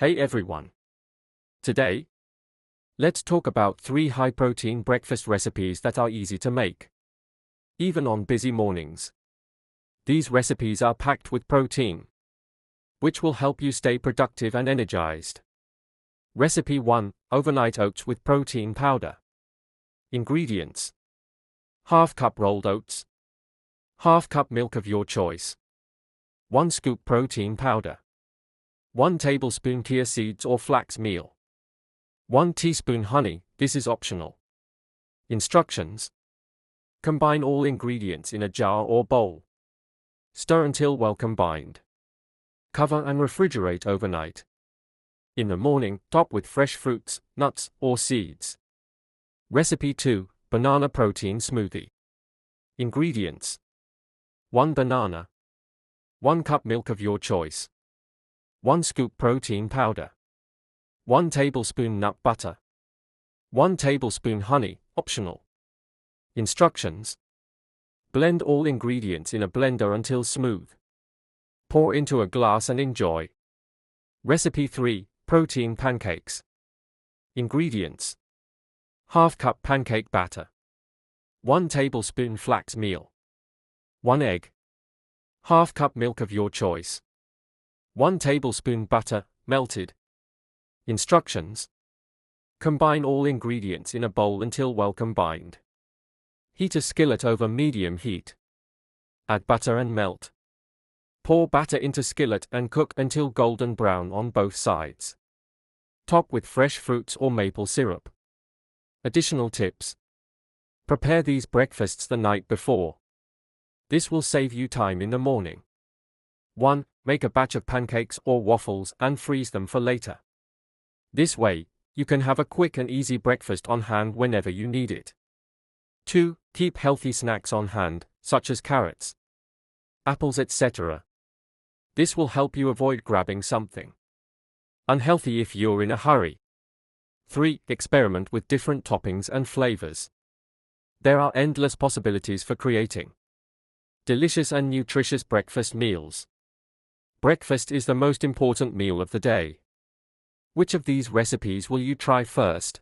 Hey everyone. Today, let's talk about 3 high-protein breakfast recipes that are easy to make, even on busy mornings. These recipes are packed with protein, which will help you stay productive and energized. Recipe 1: Overnight oats with protein powder. Ingredients: ½ cup rolled oats, ½ cup milk of your choice, 1 scoop protein powder, 1 tablespoon chia seeds or flax meal, 1 teaspoon honey, this is optional. Instructions: combine all ingredients in a jar or bowl. Stir until well combined. Cover and refrigerate overnight. In the morning, top with fresh fruits, nuts, or seeds. Recipe 2: Banana protein smoothie. Ingredients: 1 banana, 1 cup milk of your choice, 1 scoop protein powder, 1 tablespoon nut butter, 1 tablespoon honey, optional. Instructions: blend all ingredients in a blender until smooth. Pour into a glass and enjoy. Recipe 3: Protein pancakes. Ingredients: ½ cup pancake batter, 1 tablespoon flax meal, 1 egg, ½ cup milk of your choice, 1 tablespoon butter, melted. Instructions: combine all ingredients in a bowl until well combined. Heat a skillet over medium heat. Add butter and melt. Pour batter into skillet and cook until golden brown on both sides. Top with fresh fruits or maple syrup. Additional tips: prepare these breakfasts the night before. This will save you time in the morning. 1. Make a batch of pancakes or waffles and freeze them for later. This way, you can have a quick and easy breakfast on hand whenever you need it. 2. Keep healthy snacks on hand, such as carrots, apples, etc. This will help you avoid grabbing something unhealthy if you're in a hurry. 3. Experiment with different toppings and flavors. There are endless possibilities for creating delicious and nutritious breakfast meals. Breakfast is the most important meal of the day. Which of these recipes will you try first?